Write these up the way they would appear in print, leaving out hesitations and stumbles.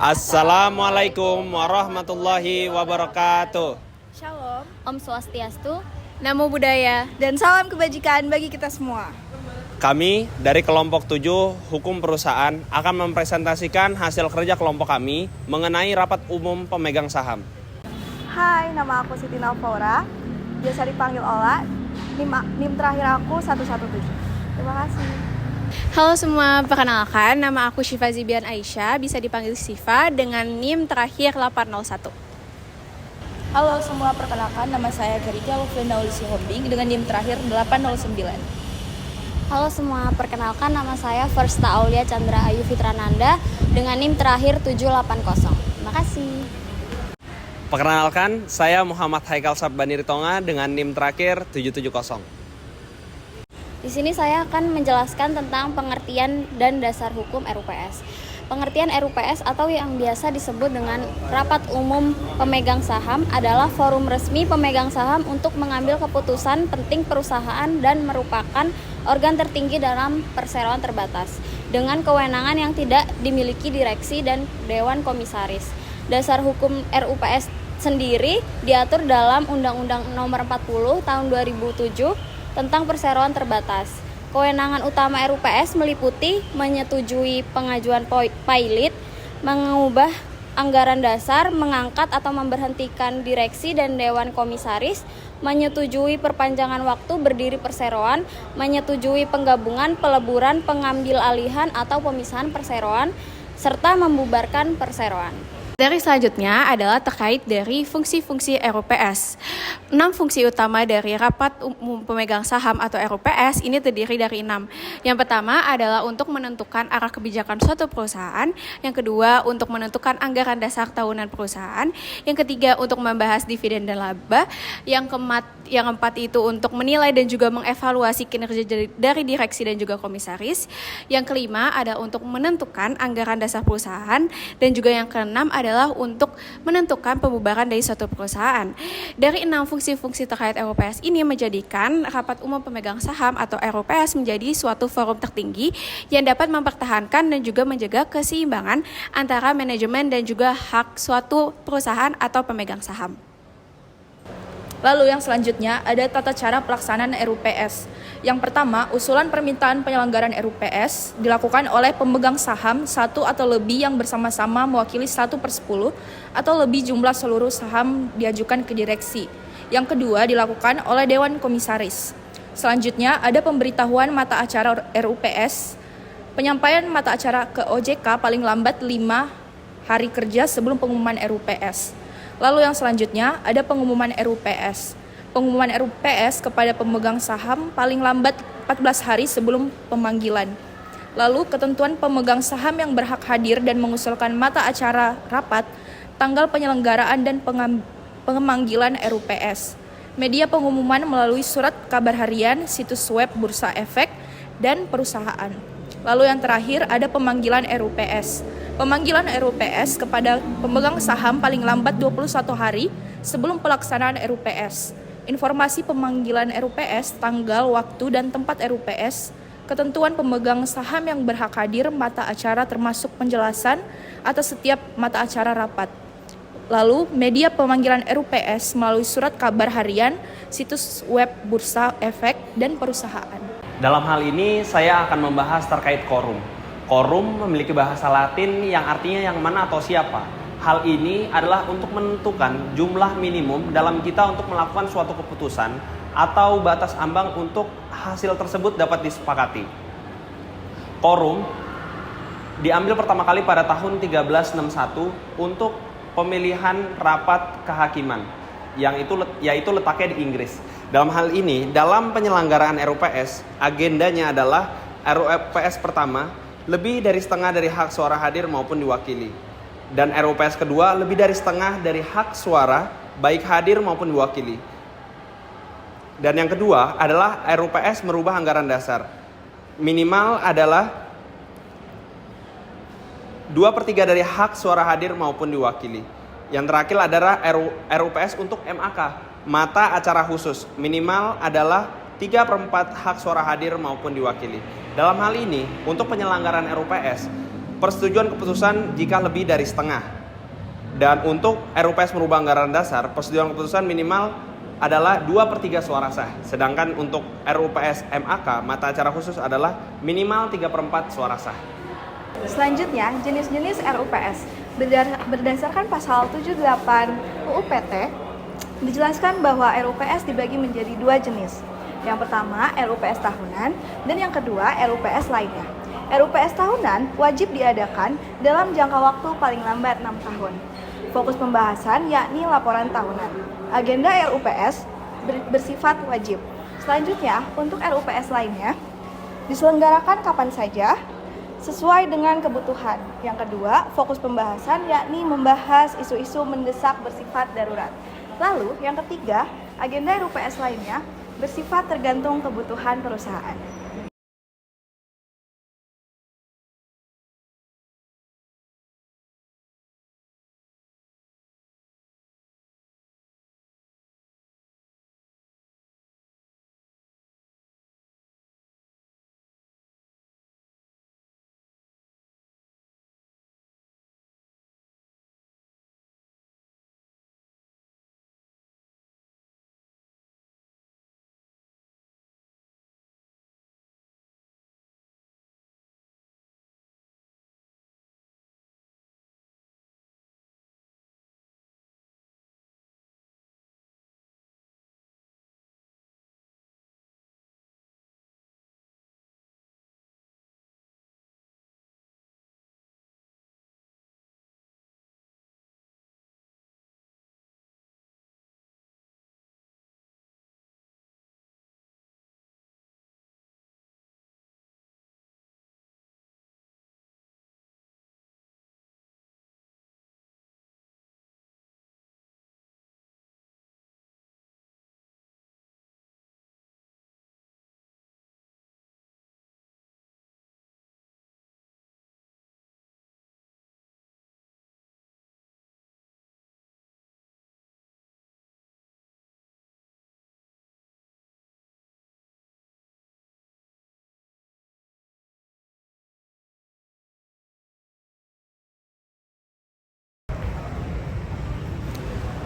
Assalamualaikum warahmatullahi wabarakatuh. Shalom, Om Swastiastu. Namo Buddhaya, dan salam kebajikan bagi kita semua. Kami dari kelompok 7 Hukum Perusahaan akan mempresentasikan hasil kerja kelompok kami mengenai rapat umum pemegang saham. Hai, nama aku Siti Nalfaura, biasa dipanggil Ola. NIM terakhir aku 117. Terima kasih. Halo semua, perkenalkan nama aku Syifa Zibian Aisyah, bisa dipanggil Siva dengan NIM terakhir 801. Halo semua, perkenalkan nama saya Gerika Lufrenda Ulisi Hombing dengan NIM terakhir 809. Halo semua, perkenalkan nama saya Firsta Aulia Chandra Ayu Fitrananda dengan NIM terakhir 780. Terima kasih. Perkenalkan, saya Muhammad Haikal Sabbani Ritonga dengan NIM terakhir 770. Di sini saya akan menjelaskan tentang pengertian dan dasar hukum RUPS. Pengertian RUPS atau yang biasa disebut dengan Rapat Umum Pemegang Saham adalah forum resmi pemegang saham untuk mengambil keputusan penting perusahaan dan merupakan organ tertinggi dalam perseroan terbatas dengan kewenangan yang tidak dimiliki direksi dan dewan komisaris. Dasar hukum RUPS sendiri diatur dalam Undang-Undang Nomor 40 Tahun 2007 tentang perseroan terbatas. Kewenangan utama RUPS meliputi menyetujui pengajuan pilot, mengubah anggaran dasar, mengangkat atau memberhentikan direksi dan dewan komisaris, menyetujui perpanjangan waktu berdiri perseroan, menyetujui penggabungan, peleburan, pengambil alihan atau pemisahan perseroan, serta membubarkan perseroan. Dari selanjutnya adalah terkait dari fungsi-fungsi RUPS. 6 fungsi utama dari Rapat Umum Pemegang Saham atau RUPS ini terdiri dari 6. Yang pertama adalah untuk menentukan arah kebijakan suatu perusahaan. Yang kedua, untuk menentukan anggaran dasar tahunan perusahaan. Yang ketiga, untuk membahas dividen dan laba. Yang keempat itu untuk menilai dan juga mengevaluasi kinerja dari direksi dan juga komisaris. Yang kelima adalah untuk menentukan anggaran dasar perusahaan. Dan juga yang keenam adalah untuk menentukan pembubaran dari suatu perusahaan. Dari 6 fungsi-fungsi terkait RUPS ini menjadikan Rapat Umum Pemegang Saham atau RUPS menjadi suatu forum tertinggi yang dapat mempertahankan dan juga menjaga keseimbangan antara manajemen dan juga hak suatu perusahaan atau pemegang saham. Lalu yang selanjutnya ada tata cara pelaksanaan RUPS. Yang pertama, usulan permintaan penyelenggaraan RUPS dilakukan oleh pemegang saham 1 atau lebih yang bersama-sama mewakili 1/10 atau lebih jumlah seluruh saham diajukan ke direksi. Yang kedua dilakukan oleh Dewan Komisaris. Selanjutnya ada pemberitahuan mata acara RUPS. Penyampaian mata acara ke OJK paling lambat 5 hari kerja sebelum pengumuman RUPS. Lalu yang selanjutnya ada pengumuman RUPS. Pengumuman RUPS kepada pemegang saham paling lambat 14 hari sebelum pemanggilan. Lalu ketentuan pemegang saham yang berhak hadir dan mengusulkan mata acara rapat, tanggal penyelenggaraan dan pemanggilan RUPS. Media pengumuman melalui surat kabar harian, situs web Bursa Efek, dan perusahaan. Lalu yang terakhir ada pemanggilan RUPS. Pemanggilan RUPS kepada pemegang saham paling lambat 21 hari sebelum pelaksanaan RUPS. Informasi pemanggilan RUPS, tanggal, waktu, dan tempat RUPS, ketentuan pemegang saham yang berhak hadir, mata acara termasuk penjelasan atas setiap mata acara rapat. Lalu, media pemanggilan RUPS melalui surat kabar harian, situs web Bursa Efek, dan perusahaan. Dalam hal ini saya akan membahas terkait quorum. Quorum memiliki bahasa Latin yang artinya yang mana atau siapa. Hal ini adalah untuk menentukan jumlah minimum dalam kita untuk melakukan suatu keputusan atau batas ambang untuk hasil tersebut dapat disepakati. Quorum diambil pertama kali pada tahun 1361 untuk pemilihan rapat kehakiman, yaitu letaknya di Inggris. Dalam hal ini, dalam penyelenggaraan RUPS, agendanya adalah RUPS pertama lebih dari setengah dari hak suara hadir maupun diwakili. Dan RUPS kedua lebih dari setengah dari hak suara baik hadir maupun diwakili. Dan yang kedua adalah RUPS merubah anggaran dasar. Minimal adalah 2/3 dari hak suara hadir maupun diwakili. Yang terakhir adalah RUPS untuk MAK, mata acara khusus. Minimal adalah 3/4 hak suara hadir maupun diwakili. Dalam hal ini, untuk penyelenggaraan RUPS, persetujuan keputusan jika lebih dari setengah. Dan untuk RUPS merubah anggaran dasar, persetujuan keputusan minimal adalah 2/3 suara sah. Sedangkan untuk RUPS MAK, mata acara khusus adalah minimal 3/4 suara sah. Selanjutnya, jenis-jenis RUPS. Berdasarkan pasal 78 UU PT, dijelaskan bahwa RUPS dibagi menjadi dua jenis. Yang pertama, RUPS tahunan, dan yang kedua, RUPS lainnya. RUPS tahunan wajib diadakan dalam jangka waktu paling lambat 6 tahun. Fokus pembahasan yakni laporan tahunan. Agenda RUPS bersifat wajib. Selanjutnya, untuk RUPS lainnya, diselenggarakan kapan saja, sesuai dengan kebutuhan. Yang kedua, fokus pembahasan yakni membahas isu-isu mendesak bersifat darurat. Lalu, yang ketiga, agenda RUPS lainnya bersifat tergantung kebutuhan perusahaan.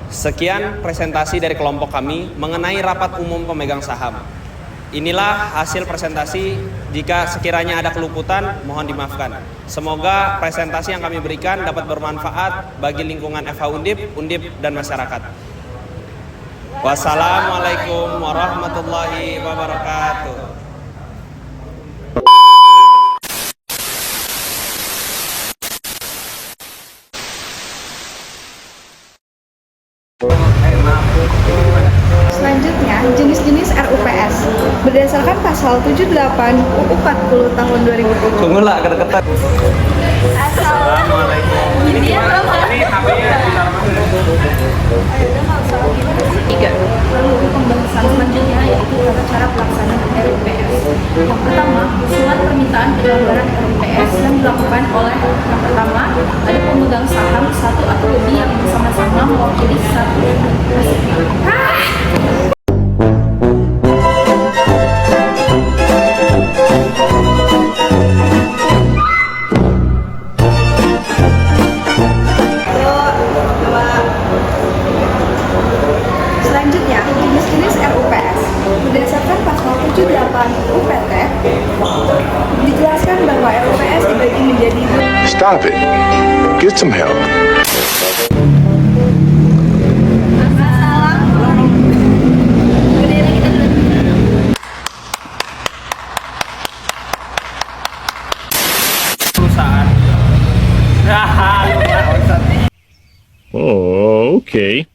Sekian presentasi dari kelompok kami mengenai rapat umum pemegang saham. Inilah hasil presentasi. Jika sekiranya ada keluputan, mohon dimaafkan. Semoga presentasi yang kami berikan dapat bermanfaat bagi lingkungan FH Undip, dan masyarakat. Wassalamualaikum warahmatullahi wabarakatuh. Selanjutnya, jenis-jenis RUPS. Berdasarkan pasal 78 UU 40 tahun 2020. Tunggulah kedeketan. Assalamualaikum. Ini HP-nya Tiga. Lalu pembahasan selanjutnya yaitu tata cara pelaksanaan RUPS. Yang pertama, usulan permintaan penyelenggaraan RUPS yang dilakukan oleh yang pertama ada pemegang saham satu atau lebih yang bersama-sama mewakili satu Selanjutnya, jenis-jenis RUPS. Berdasarkan pasal 78 UU PT, dijelaskan bahwa RUPS dibagi menjadi Stop it. Get some help. perusahaan. Oh, okay.